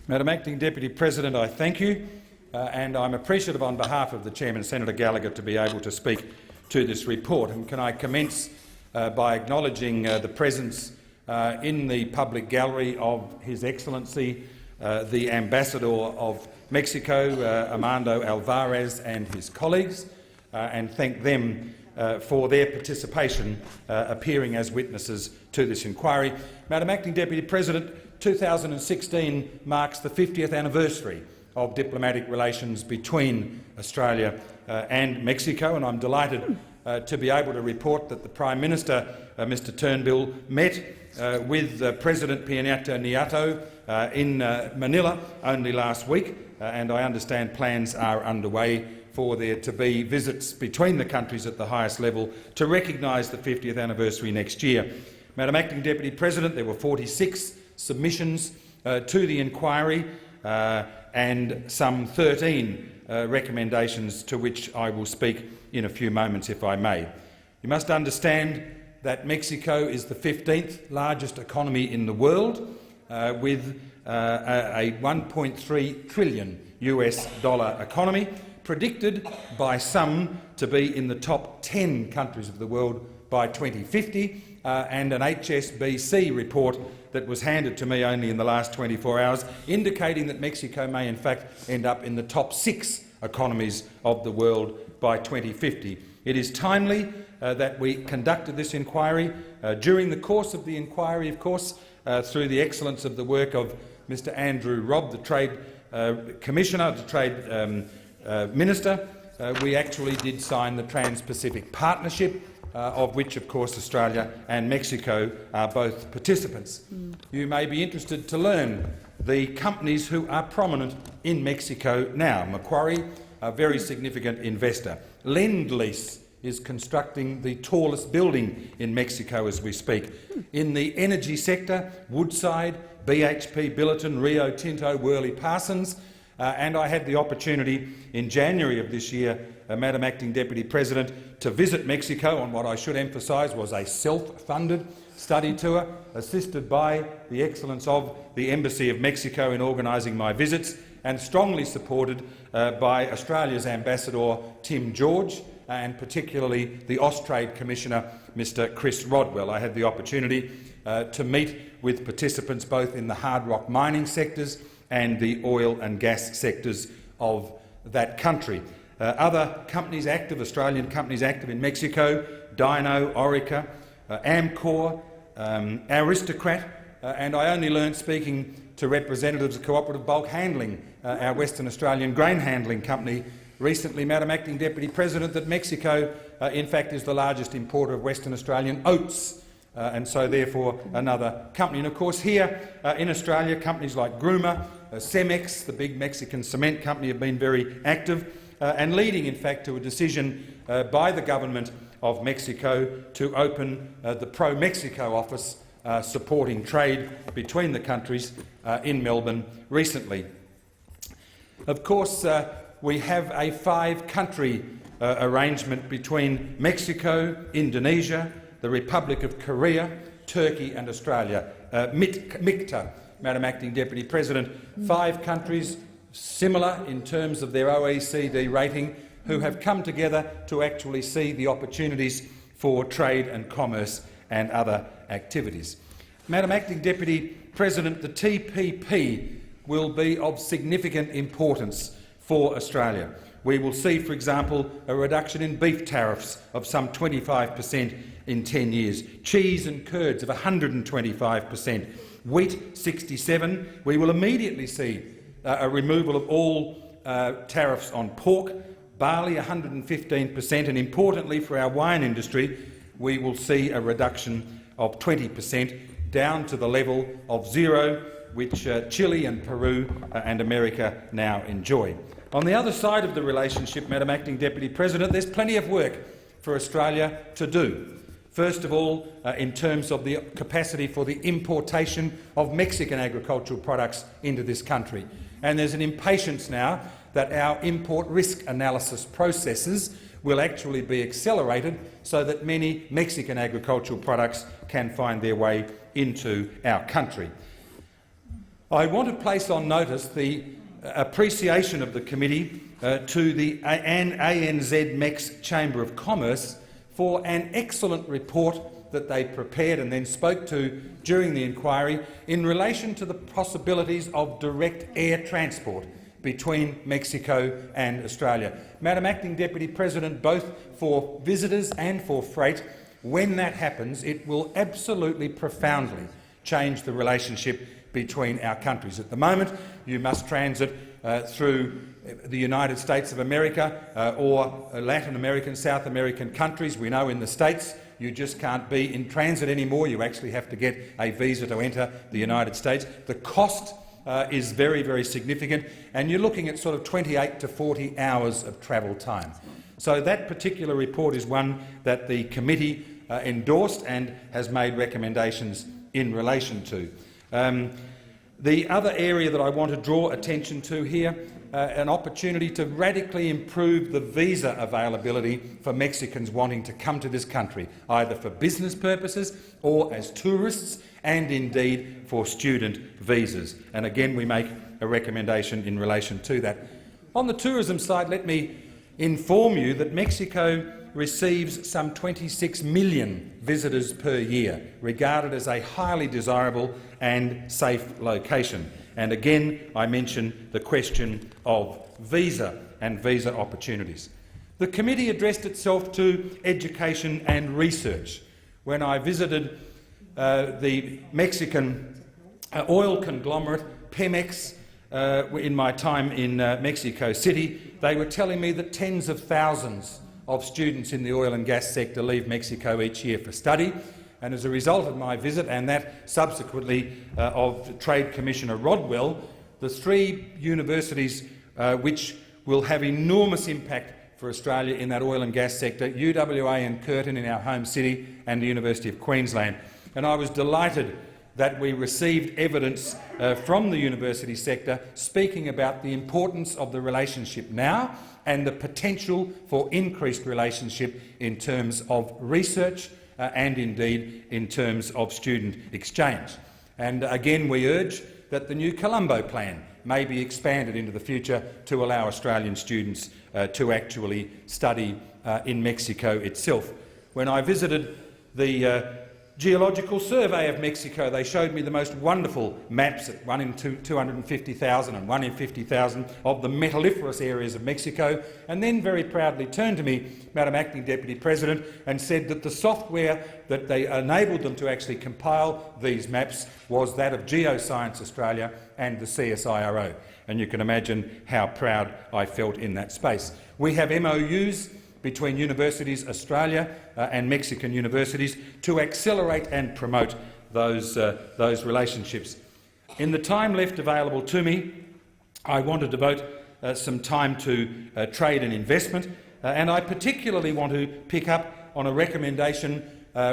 Madam Acting Deputy President, I thank you, and I'm appreciative on behalf of the Chairman, Senator Gallagher, to be able to speak to this report. And can I commence by acknowledging the presence in the public gallery of His Excellency the Ambassador of Mexico, Armando Alvarez, and his colleagues, and thank them for their participation appearing as witnesses to this inquiry. Madam Acting Deputy President, 2016 marks the 50th anniversary of diplomatic relations between Australia and Mexico, and I'm delighted to be able to report that the Prime Minister, Mr Turnbull, met with President Peña Nieto in Manila only last week, and I understand plans are underway for there to be visits between the countries at the highest level to recognise the 50th anniversary next year. Madam Acting Deputy President, there were 46 submissions to the inquiry and some 13 recommendations to which I will speak in a few moments, if I may. You must understand that Mexico is the 15th largest economy in the world, with a $1.3 trillion economy, predicted by some to be in the top 10 countries of the world by 2050, and an HSBC report that was handed to me only in the last 24 hours indicating that Mexico may in fact end up in the top 6 economies of the world by 2050. It is timely that we conducted this inquiry. During the course of the inquiry, of course, through the excellence of the work of Mr Andrew Robb, the Trade Commissioner, the Trade Minister, we actually did sign the Trans-Pacific Partnership, of which, of course, Australia and Mexico are both participants. You may be interested to learn the companies who are prominent in Mexico now. Macquarie, a very significant investor. Lend-Lease is constructing the tallest building in Mexico as we speak. In the energy sector, Woodside, BHP Billiton, Rio Tinto, Worley Parsons, and I had the opportunity in January of this year, Madam Acting Deputy President, to visit Mexico on what I should emphasise was a self-funded study tour, assisted by the excellence of the Embassy of Mexico in organising my visits, and strongly supported by Australia's Ambassador Tim George, and particularly the Austrade Commissioner, Mr Chris Rodwell. I had the opportunity to meet with participants both in the hard rock mining sectors and the oil and gas sectors of that country. Other companies active, Australian companies active in Mexico, Dyno, Orica, Amcor, Aristocrat, and I only learned speaking to representatives of Cooperative Bulk Handling, our Western Australian grain handling company, recently, Madam Acting Deputy President, that Mexico in fact is the largest importer of Western Australian oats, and so therefore another company. And of course here in Australia, companies like Gruma, Cemex, the big Mexican cement company, have been very active, and leading in fact to a decision by the government of Mexico to open the Pro-Mexico office supporting trade between the countries in Melbourne recently. Of course, we have a 5-country arrangement between Mexico, Indonesia, the Republic of Korea, Turkey and Australia, MICTA, Madam Acting Deputy President. 5 countries, similar in terms of their OECD rating, who have come together to actually see the opportunities for trade and commerce and other activities. Madam Acting Deputy President, the TPP will be of significant importance for Australia. We will see, for example, a reduction in beef tariffs of some 25% in 10 years, cheese and curds of 125%, wheat 67%. We will immediately see a removal of all tariffs on pork, barley 115%, and importantly for our wine industry, we will see a reduction of 20% down to the level of 0, which Chile and Peru and America now enjoy. On the other side of the relationship, Madam Acting Deputy President, there's plenty of work for Australia to do. First of all, in terms of the capacity for the importation of Mexican agricultural products into this country. And there's an impatience now that our import risk analysis processes will actually be accelerated so that many Mexican agricultural products can find their way into our country. I want to place on notice the appreciation of the committee to the ANZ MEX Chamber of Commerce for an excellent report that they prepared and then spoke to during the inquiry in relation to the possibilities of direct air transport between Mexico and Australia. Madam Acting Deputy President, both for visitors and for freight, when that happens, it will absolutely profoundly change the relationship between our countries. At the moment, you must transit through the United States of America or Latin American, South American countries. We know in the States you just can't be in transit anymore. You actually have to get a visa to enter the United States. The cost is very, very significant, and you're looking at sort of 28 to 40 hours of travel time. So that particular report is one that the committee endorsed and has made recommendations in relation to. The other area that I want to draw attention to here, an opportunity to radically improve the visa availability for Mexicans wanting to come to this country, either for business purposes or as tourists, and indeed for student visas. And again, we make a recommendation in relation to that. On the tourism side, let me inform you that Mexico receives some 26 million visitors per year, regarded as a highly desirable and safe location. And again, I mention the question of visa and visa opportunities. The committee addressed itself to education and research. When I visited the Mexican oil conglomerate Pemex in my time in Mexico City, they were telling me that tens of thousands of students in the oil and gas sector leave Mexico each year for study. And as a result of my visit and that subsequently of Trade Commissioner Rodwell, the three universities which will have enormous impact for Australia in that oil and gas sector, UWA and Curtin in our home city and the University of Queensland. And I was delighted that we received evidence from the university sector speaking about the importance of the relationship now and the potential for increased relationship in terms of research and indeed in terms of student exchange. And again, we urge that the new Colombo plan may be expanded into the future to allow Australian students to actually study in Mexico itself. When I visited the Geological Survey of Mexico, they showed me the most wonderful maps, at 1 in 250,000 and 1 in 50,000, of the metalliferous areas of Mexico, and then very proudly turned to me, Madam Acting Deputy President, and said that the software that they enabled them to actually compile these maps was that of Geoscience Australia and the CSIRO. And you can imagine how proud I felt in that space. We have MOUs between Universities Australia and Mexican universities to accelerate and promote those relationships. In the time left available to me, I want to devote some time to trade and investment, and I particularly want to pick up on a recommendation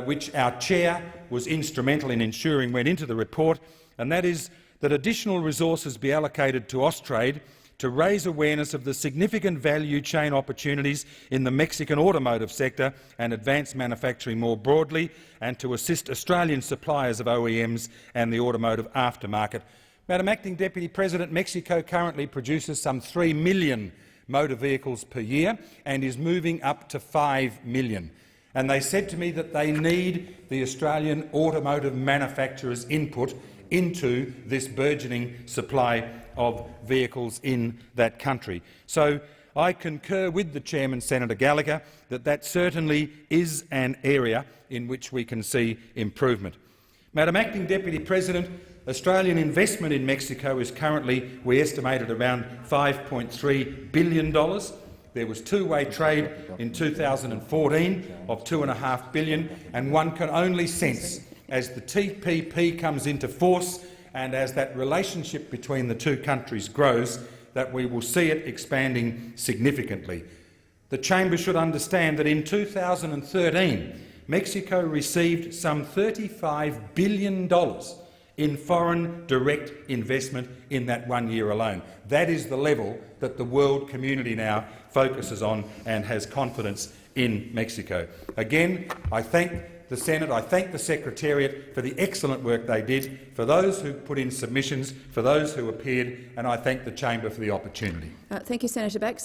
which our chair was instrumental in ensuring went into the report, and that is that additional resources be allocated to Austrade to raise awareness of the significant value chain opportunities in the Mexican automotive sector and advanced manufacturing more broadly, and to assist Australian suppliers of OEMs and the automotive aftermarket. Madam Acting Deputy President, Mexico currently produces some 3 million motor vehicles per year and is moving up to 5 million. And they said to me that they need the Australian automotive manufacturers' input into this burgeoning supply of vehicles in that country. So I concur with the Chairman, Senator Gallagher, that that certainly is an area in which we can see improvement. Madam Acting Deputy President, Australian investment in Mexico is currently, we estimate, at around $5.3 billion. There was two-way trade in 2014 of $2.5 billion, and one can only sense, as the TPP comes into force and as that relationship between the two countries grows, that we will see it expanding significantly. The Chamber should understand that in 2013, Mexico received some $35 billion in foreign direct investment in that 1 year alone. That is the level that the world community now focuses on and has confidence in Mexico. Again, I thank the Senate. I thank the Secretariat for the excellent work they did, for those who put in submissions, for those who appeared, and I thank the Chamber for the opportunity. Thank you, Senator Back.